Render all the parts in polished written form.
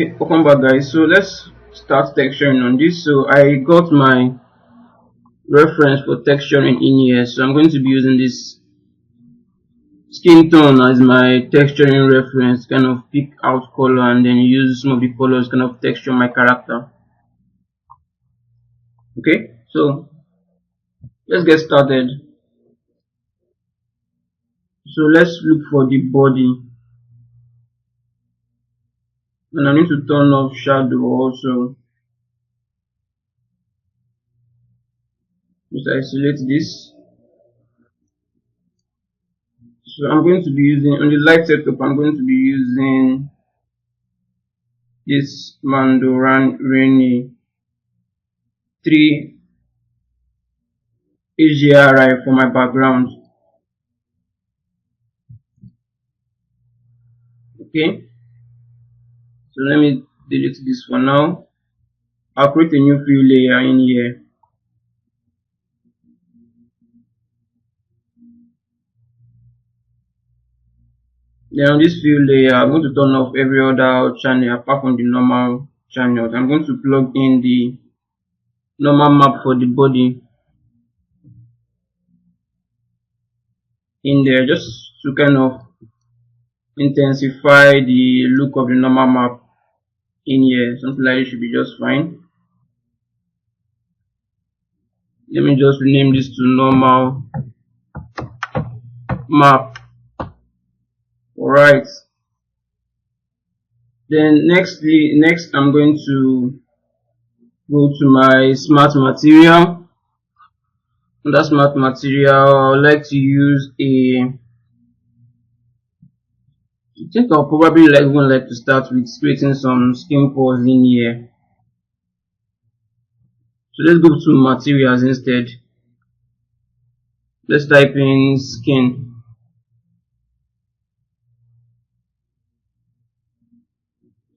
Welcome back, guys. So let's start texturing on this. So I got my reference for texturing in here, so I'm going to be using this skin tone as my texturing reference, kind of pick out color and then use some of the colors kind of texture my character. Okay, so let's get started. So let's look for the body, and I need to turn off shadow also. Just isolate this. So I'm going to be using, on the light setup, I'm going to be using this Mandoran 3 AGRI for my background. Okay, so let me delete this for now. I'll create a new fill layer in here. Then on this fill layer, I'm going to turn off every other channel apart from the normal channels. I'm going to plug in the normal map for the body in there, just to kind of intensify the look of the normal map in here. Something like this should be just fine. Let me just rename this to normal map. Alright, then next I'm going to go to my smart material. Under smart material, I would like to use I think I'll probably like to start with creating some skin pores in here. So let's go to materials instead. Let's type in skin.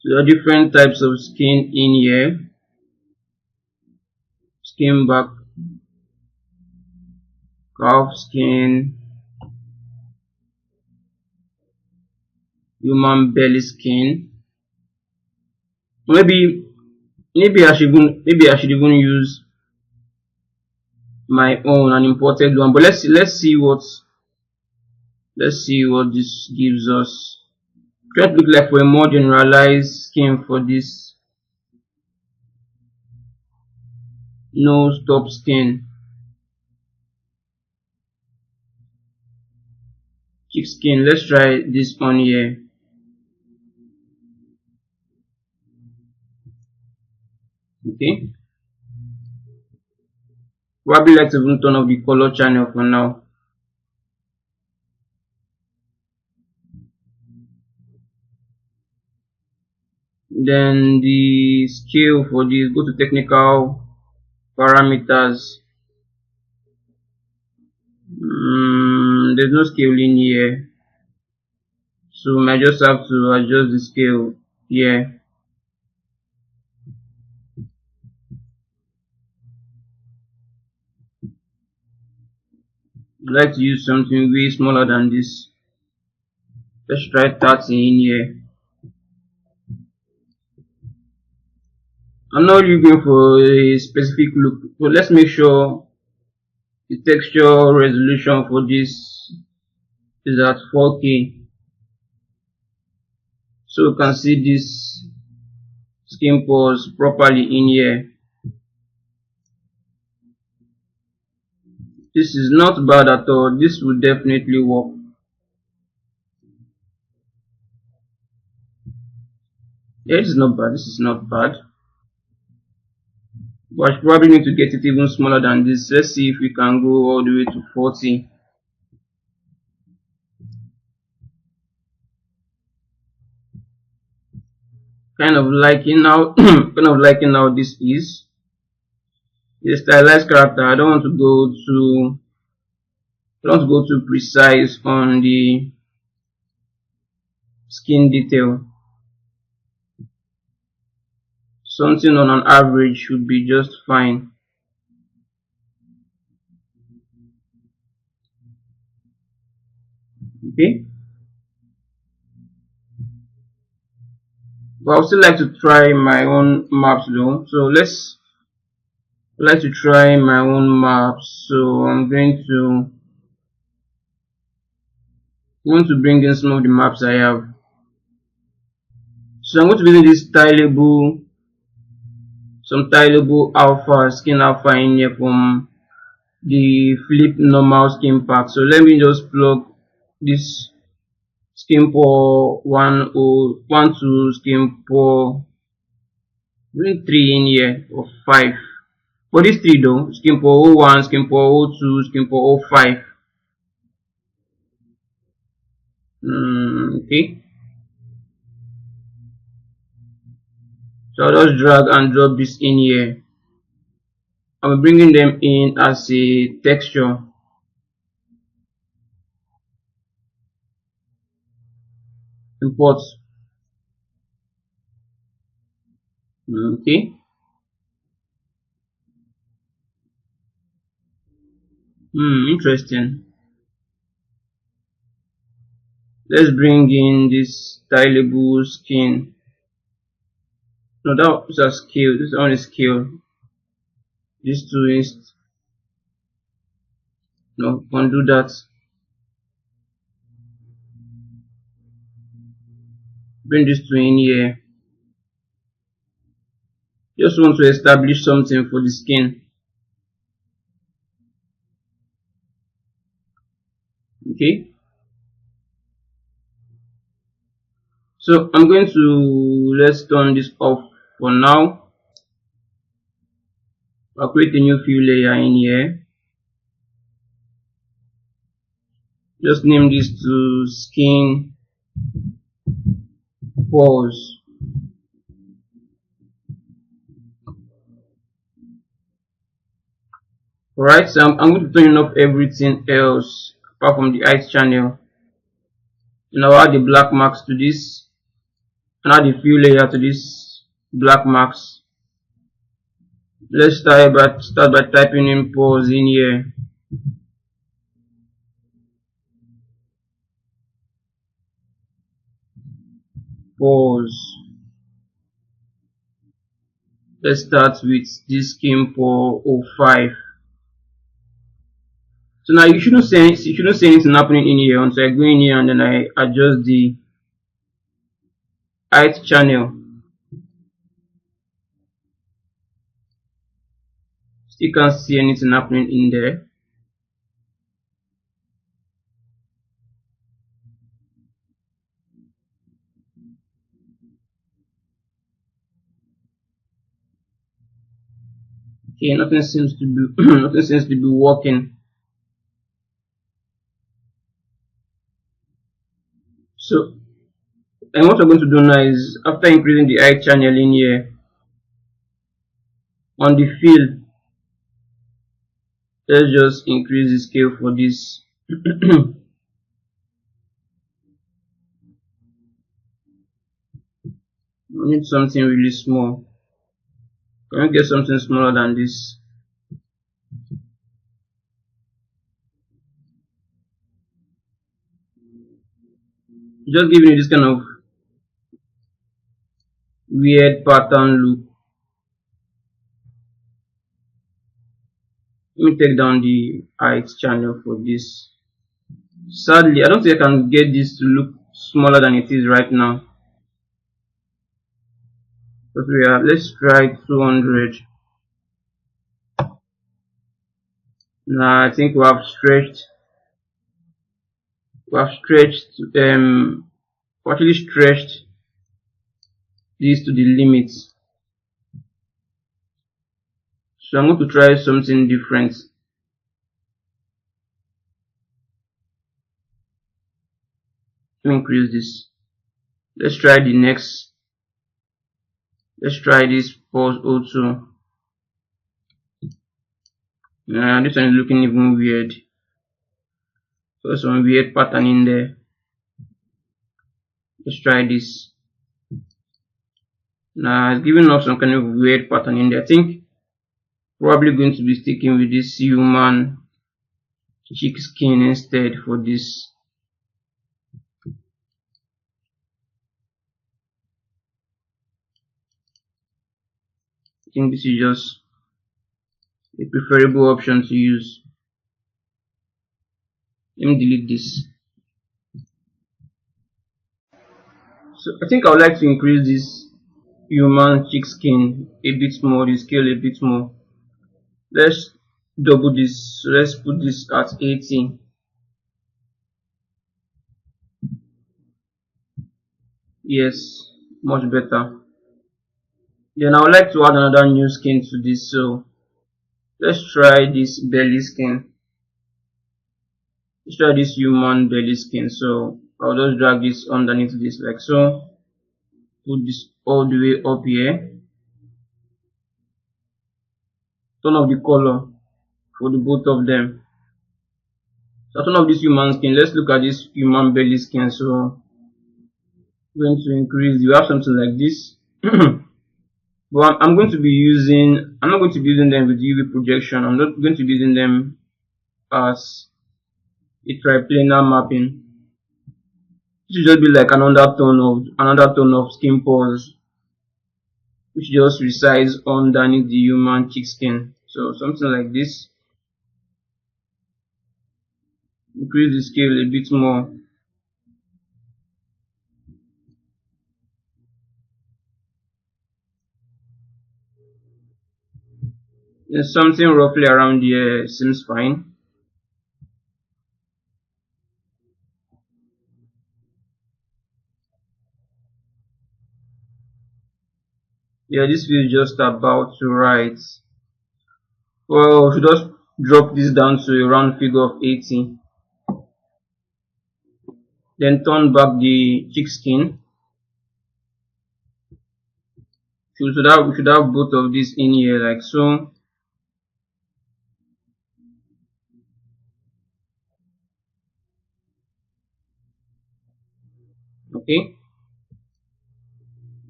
So there are different types of skin in here. Skin back, calf skin, human belly skin. Maybe I should even use my own and imported one. But let's see what this gives us. Try to look like for a more generalized skin for this nose top skin. Cheek skin. Let's try this on here. Okay. Probably like to even turn off the color channel for now. Then the scale for this, go to technical parameters. There's no scale in here, so I just have to adjust the scale here. I'd like to use something way smaller than this. Let's try 30 in here. I'm not looking for a specific look, so let's make sure the texture resolution for this is at 4K, so we can see this skin pores properly in here. This is not bad at all. This will definitely work. Yeah, this is not bad. This is not bad. But I probably need to get it even smaller than this. Let's see if we can go all the way to 40. Kind of liking how this is. The stylized character. I don't want to go too precise on the skin detail. Something on an average should be just fine. Okay. But I would still like to try my own maps though. So let's like to try my own maps. So I'm going to bring in some of the maps I have. So I'm going to be using this tileable alpha skin alpha in here from the flip normal skin pack. So let me just plug this skin for 102 skin for bring 3 in here or 5. For this 3 though, skin for 01, skin for 02, skin for 05. Okay. So I'll just drag and drop this in here. I'm bringing them in as a texture. Import. Okay. Interesting. Let's bring in this stylable skin. No, that was a scale. This one is scale. This two is no. Undo that. Bring this two in here. Just want to establish something for the skin. Okay. So I'm going to let's turn this off for now. I'll create a new fill layer in here. Just name this to skin pores. Alright, so I'm going to turn off everything else apart from the height channel. And I'll add the black marks to this. And add the fill layer to this black marks. Let's start by typing in pores in here. Pores. Let's start with this skin for 05. So now you shouldn't see anything happening in here until I go in here and then I adjust the height channel. Still can't see anything happening in there. Okay, nothing seems to be nothing seems to be working. So, and what I'm going to do now is after increasing the height channel in here on the fill, let's just increase the scale for this. I need something really small. Can I get something smaller than this? Just giving it this kind of weird pattern look. Let me take down the height channel for this. Sadly, I don't think I can get this to look smaller than it is right now. But let's try 200. Now I think we have stretched actually stretched this to the limits. So I'm going to try something different. Let me increase this. Let's try this pause also. This one is looking even weird. So some weird pattern in there. Let's try this. Now it's giving us some kind of weird pattern in there. I think probably going to be sticking with this human cheek skin instead for this. think this is just a preferable option to use. Let me delete this. So I think I would like to increase this human cheek skin a bit more, the scale a bit more. Let's double this. So let's put this at 80. Yes, much better. Then I would like to add another new skin to this. So let's try this belly skin. Let's try this human belly skin. So I'll just drag this underneath this like so. Put this all the way up here. Turn off the color for the both of them. So I turn off this human skin. Let's look at this human belly skin. So I'm going to increase. You have something like this. But I'm going to be using. I'm not going to be using them with UV projection. I'm not going to be using them as a triplanar mapping. It should just be like another tone of skin pores, which just resides underneath the human cheek skin. So something like this. Increase the scale a bit more. Then something roughly around here seems fine. Yeah, this feels just about to right. Well, we should just drop this down to a round figure of 80. Then turn back the cheek skin. We should have both of these in here like so. Okay,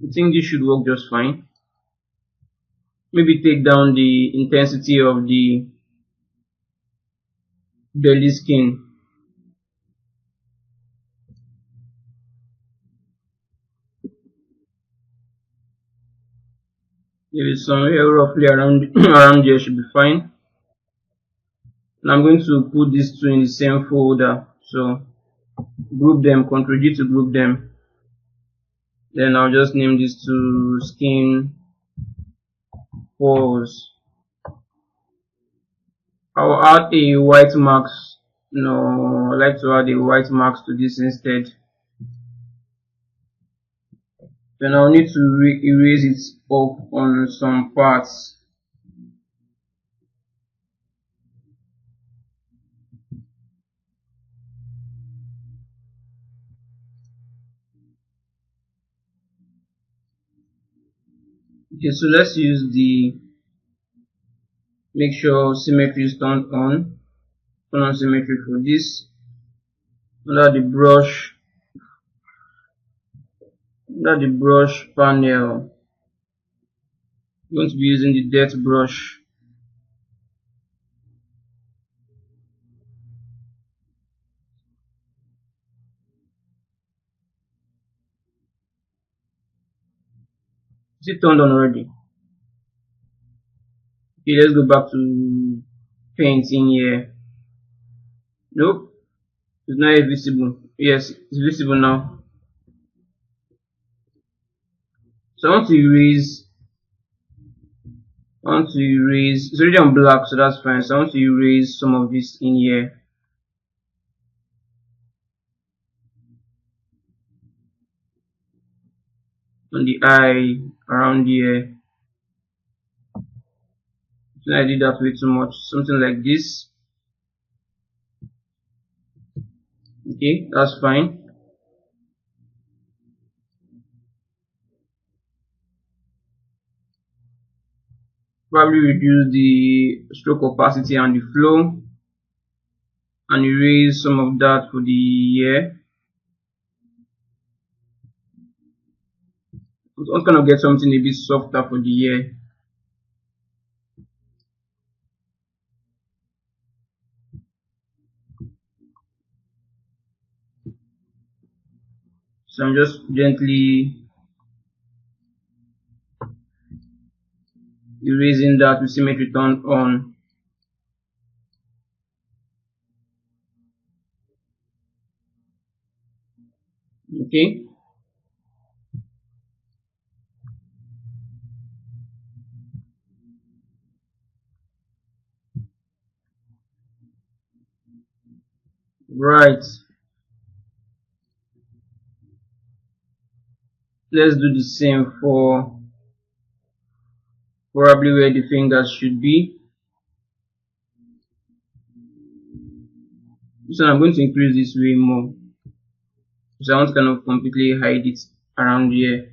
I think this should work just fine. Maybe take down the intensity of the belly skin. Maybe somewhere roughly around around here should be fine. And I'm going to put these two in the same folder. So group them, Ctrl G to group them. Then I'll just name these two skin pores. I'll add a white mask. No, I like to add a white mask to this instead. Then I'll need to erase it up on some parts. Okay, so let's use the make sure symmetry is turned on. Turn on symmetry for this. Under the brush panel, I'm going to be using the depth brush. Is it turned on already? Okay, let's go back to paint in here. Nope, it's not yet visible. Yes, it's visible now. So I want to erase. It's already on black, so that's fine. So I want to erase some of this in here. On the eye, around here. So I did that way too much. Something like this. Okay, that's fine. Probably reduce the stroke opacity and the flow, and erase some of that for the ear. I'm gonna get something a bit softer for the ear. So I'm just gently erasing that with symmetry turned on. Okay, right. Let's do the same for probably where the fingers should be. So I'm going to increase this way more because I want to kind of completely hide it around here.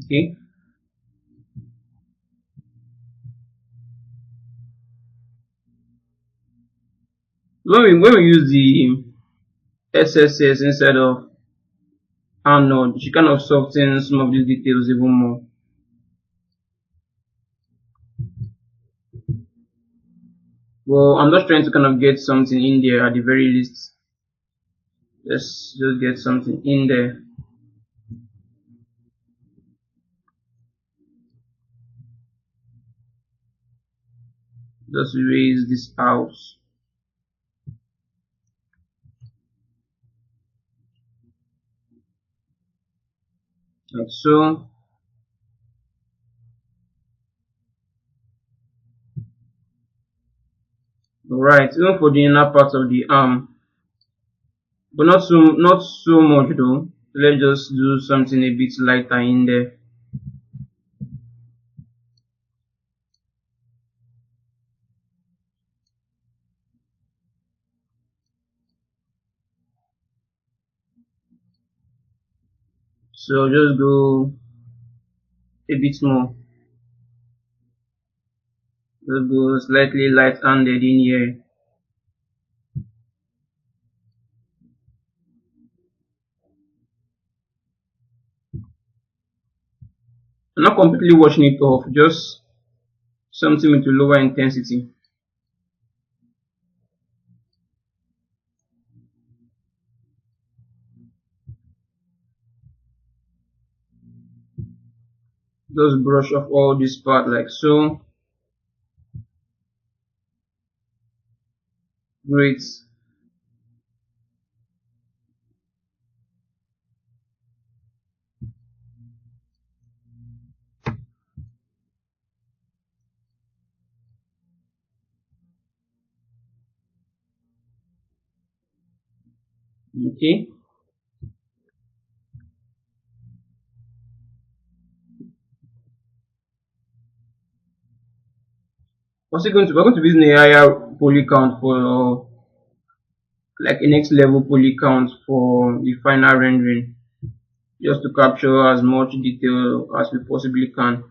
Okay, when we use the SSS instead of Arnold, she kind of softens some of these details even more. Well, I'm just trying to kind of get something in there at the very least. Let's just get something in there. Just erase this out like so. Alright, even for the inner part of the arm, but not so much though. Let's just do something a bit lighter in there. So just go a bit more. Just go slightly light-handed in here. I'm not completely washing it off, just something with a lower intensity. Just brush off all this part like so. Great. Okay. We're going to be using a higher poly count for like a next level poly count for the final rendering, just to capture as much detail as we possibly can.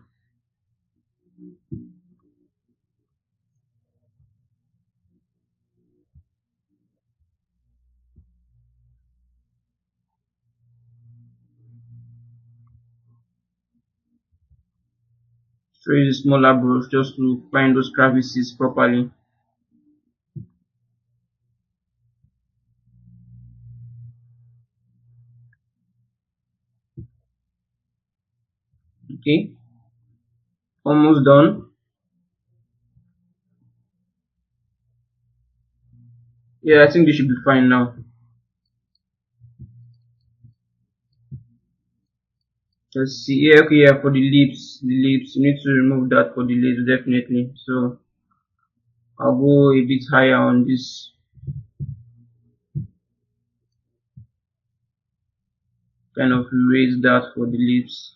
So use a smaller brush just to find those crevices properly. Okay, almost done. Yeah, I think this should be fine now. Let's see. Yeah, okay, yeah, for the lips, you need to remove that for the lips definitely. So I'll go a bit higher on this, kind of erase that for the lips.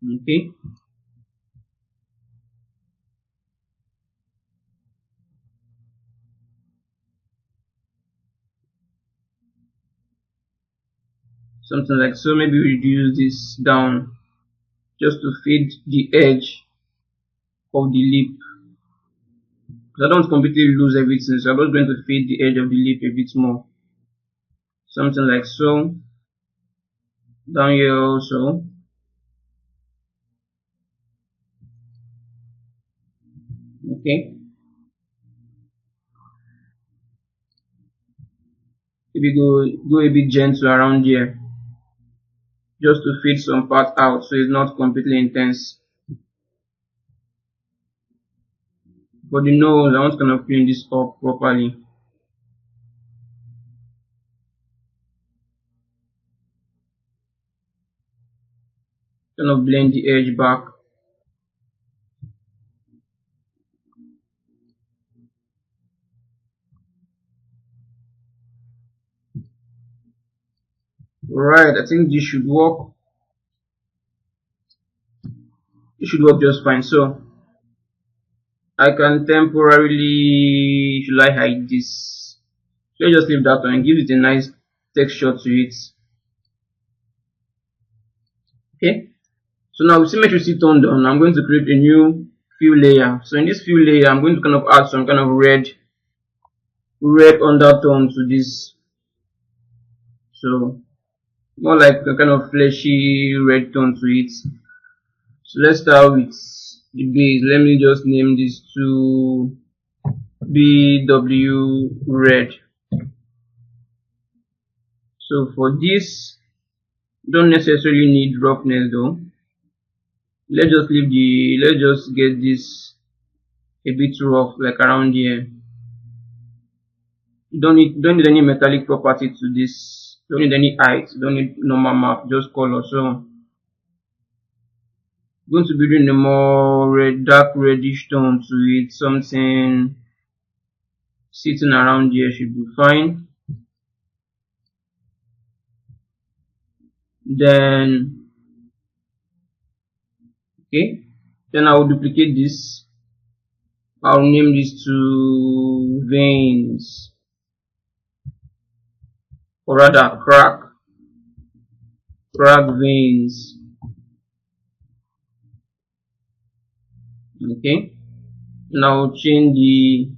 Okay, something like so. Maybe reduce this down just to fade the edge of the lip. Because I don't completely lose everything, so I'm just going to fade the edge of the lip a bit more. Something like so. Down here also. Okay, maybe go a bit gentle around here, just to fit some part out so it's not completely intense. For the nose, I want to kind of clean this up properly. Kind of blend the edge back. Right, I think this should work. It should work just fine. So I can temporarily, should I hide this? Let's just leave that one and give it a nice texture to it. Okay. So now with symmetry turned on, I'm going to create a new fill layer. So in this fill layer, I'm going to kind of add some kind of red undertone to this. So more like a kind of fleshy red tone to it. So let's start with the base. Let me just name this to BW red. So for this, don't necessarily need roughness though. Let's just get this a bit rough, like around here. You don't need any metallic property to this. Don't need any height. Don't need normal map. Just color. So I'm going to be doing a more dark reddish tone to it. Something sitting around here should be fine. Then okay. Then I will duplicate this. I'll name this to veins, or rather crack veins. Okay. Now change the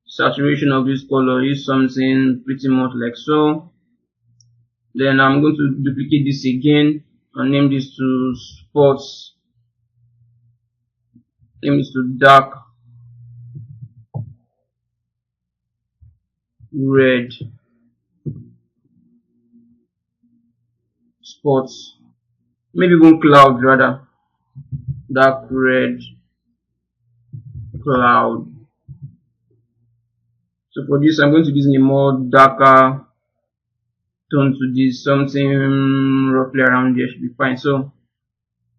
saturation of this color, use something pretty much like so. Then I'm going to duplicate this again and name this to spots. Name this to dark red spots. Maybe even cloud rather. Dark red cloud. So for this, I'm going to be using a more darker tone to this. Something roughly around here should be fine. So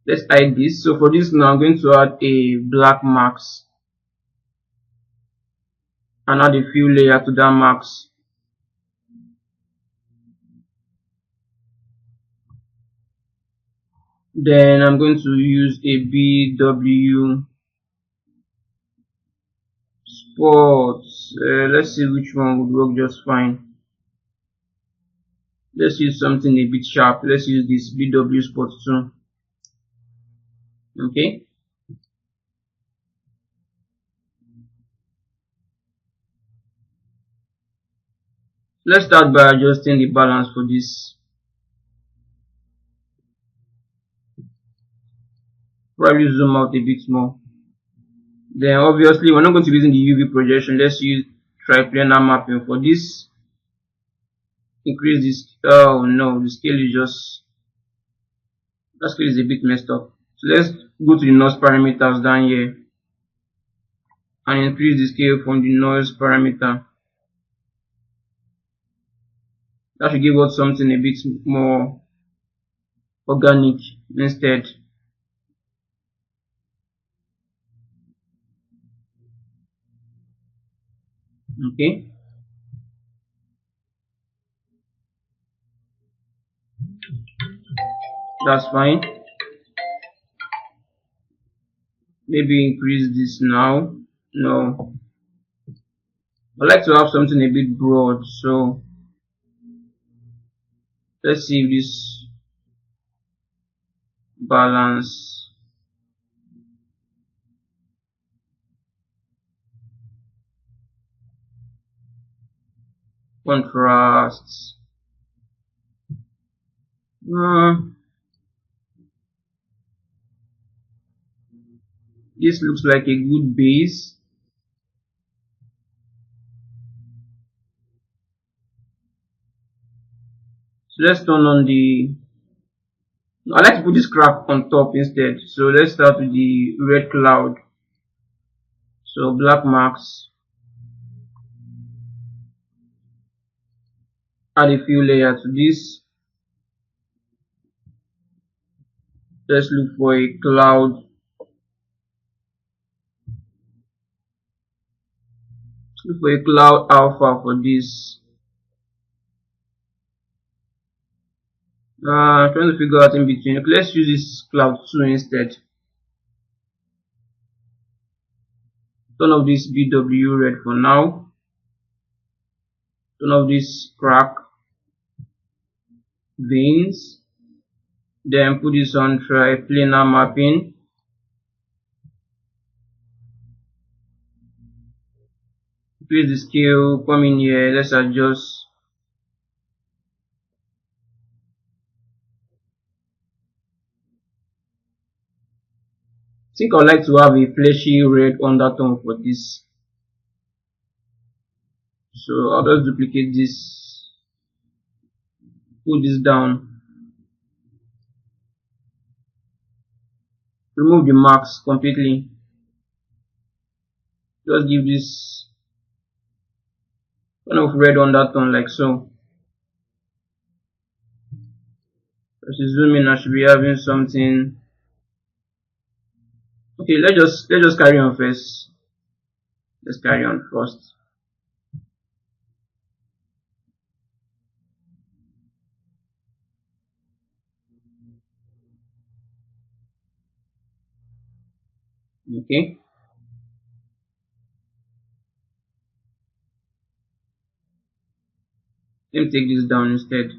let's hide this. So for this now, I'm going to add a black mask and add a fill layer to that mask. Then I'm going to use a BW spots. Let's see which one would work just fine. Let's use something a bit sharp. Let's use this BW spots too. Okay. Let's start by adjusting the balance for this. Probably zoom out a bit more. Then obviously we're not going to be using the UV projection. Let's use triplanar mapping for this. Increase this. Oh no, the scale is just, that scale is a bit messed up. So let's go to the noise parameters down here and increase the scale from the noise parameter. That should give us something a bit more organic instead. Okay. That's fine. Maybe increase this now. No. I like to have something a bit broad, so let's see if this balance. Contrast. This looks like a good base. So let's turn on the, I like to put this crack on top instead. So let's start with the red cloud. So black marks, add a few layers to this. Let's look for a cloud. Look for a cloud alpha for this. Trying to figure out in between. Okay, let's use this cloud 2 instead. Turn off this BW red for now. Turn off this crack veins. Then put this on triplanar mapping. Increase the scale. Come in here. Let's adjust. I think I'd like to have a fleshy red undertone for this. So I'll just duplicate this. Put this down. Remove the marks completely. Just give this kind of red undertone like so. As you zoom in, I should be having something. Okay, let's just carry on first. Let's carry on first. Okay. Let me take this down instead.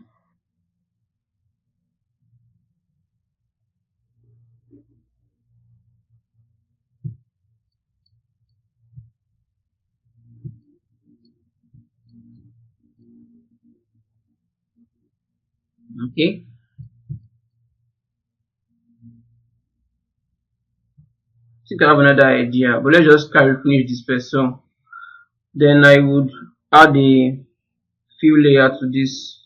Okay. I think I have another idea, but let's just finish this first. So then I would add a few layers to this.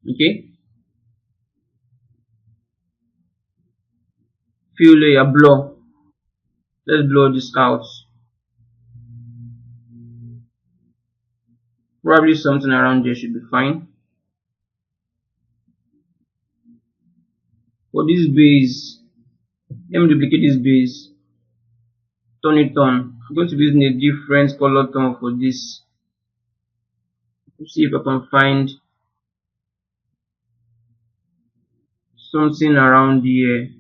Okay. Few layer blur. Let's blur this out. Probably something around there should be fine. For this base, let me duplicate this base. Turn it on. I'm going to be using a different color tone for this. Let's see if I can find something around here.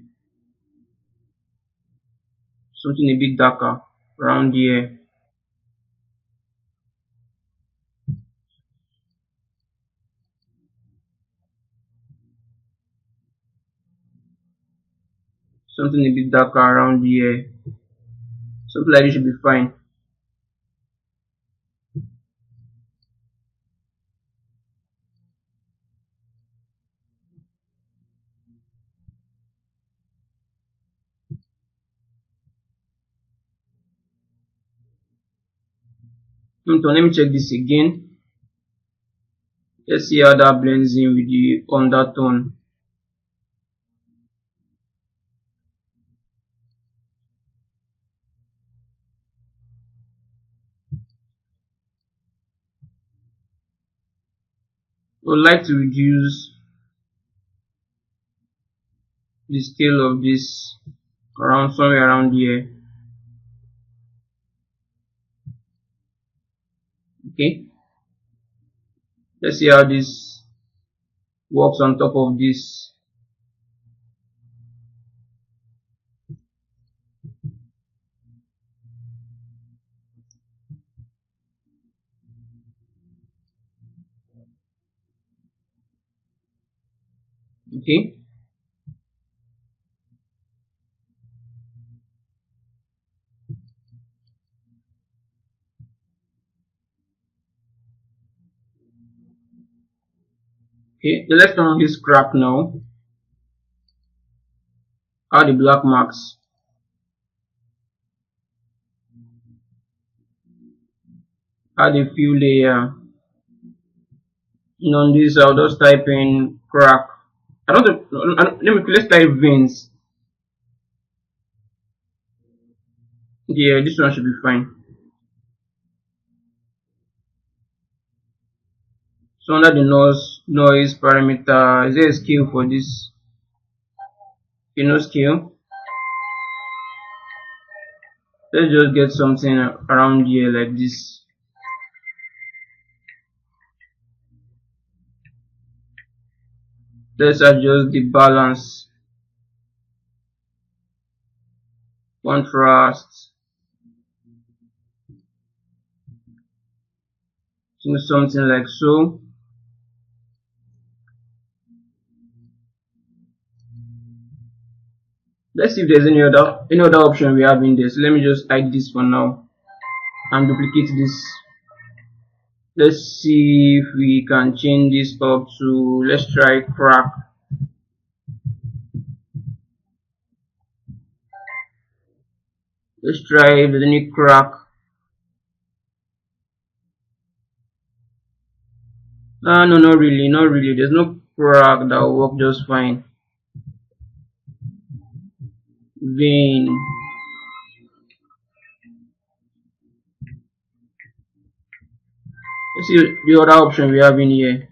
Something a bit darker around here. Something a bit darker around here. Something like this should be fine. Let me check this again. Let's see how that blends in with the undertone. I would like to reduce the scale of this around somewhere around here. Okay. Let's see how this works on top of this. Okay. Okay, the let's turn on this crack now. Add the black marks. Add a few layer. And on this, I'll just type in crack. I don't. Let's type veins. Yeah, this one should be fine. So under the noise parameter, is there a scale for this? Okay, no scale. Let's just get something around here like this. Let's adjust the balance, contrast, do something like so. Let's see if there's any other option we have in this. Let me just hide this for now and duplicate this. Let's see if we can change this up to, let's try crack. Let's try if there's any crack. No, not really. There's no crack that will work just fine. Vein. Let's see the other option we have in here.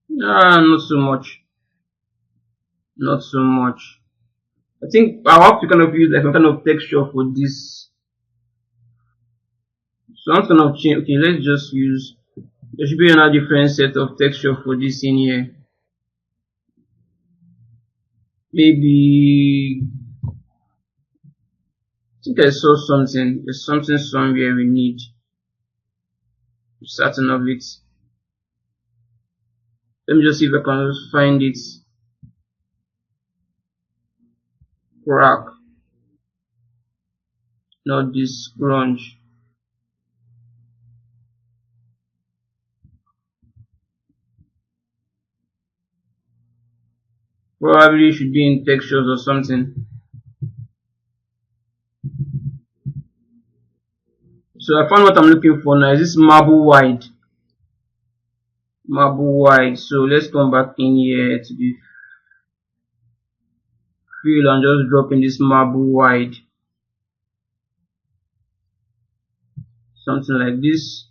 Not so much. Not so much. I think I'll have to kind of use like a kind of texture for this. So I'm kind of change. Okay, let's just use. There should be another different set of texture for this in here. Maybe I think I saw something. There's something somewhere we need. Certain of it. Let me just see if I can just find it. Crack. Not this grunge. Probably should be in textures or something. So I found what I'm looking for now. Is this marble wide? Marble wide. So let's come back in here to the fill and just drop in this marble wide. Something like this.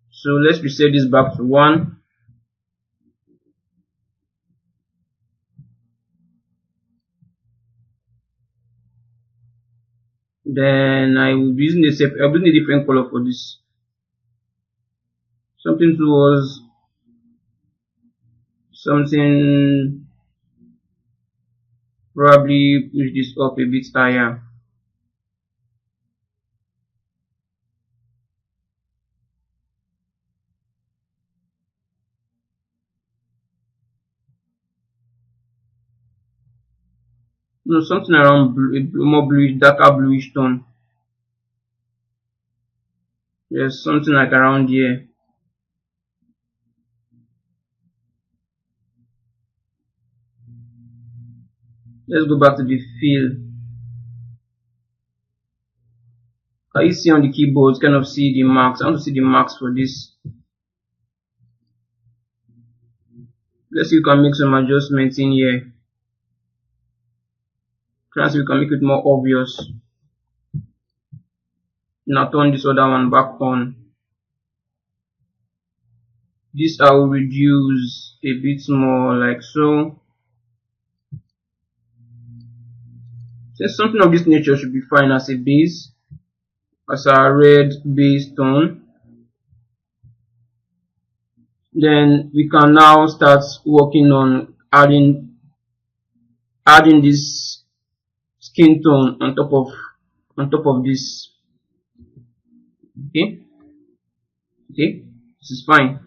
So let's reset this back to 1. Then I will be using I'll be using a different color for this. Something towards something, probably push this up a bit higher. No, something around blue, more bluish, darker bluish tone. Yes, something like around here. Let's go back to the fill. Can you see on the keyboard, kind of see the marks? I want to see the marks for this. Let's see if we can make some adjustments in here. Try so we can make it more obvious. Now turn this other one back on. This I will reduce a bit more, like so. Since something of this nature should be fine as a base, as a red base tone. Then we can now start working on adding this skin tone on top of this. Okay, this is fine.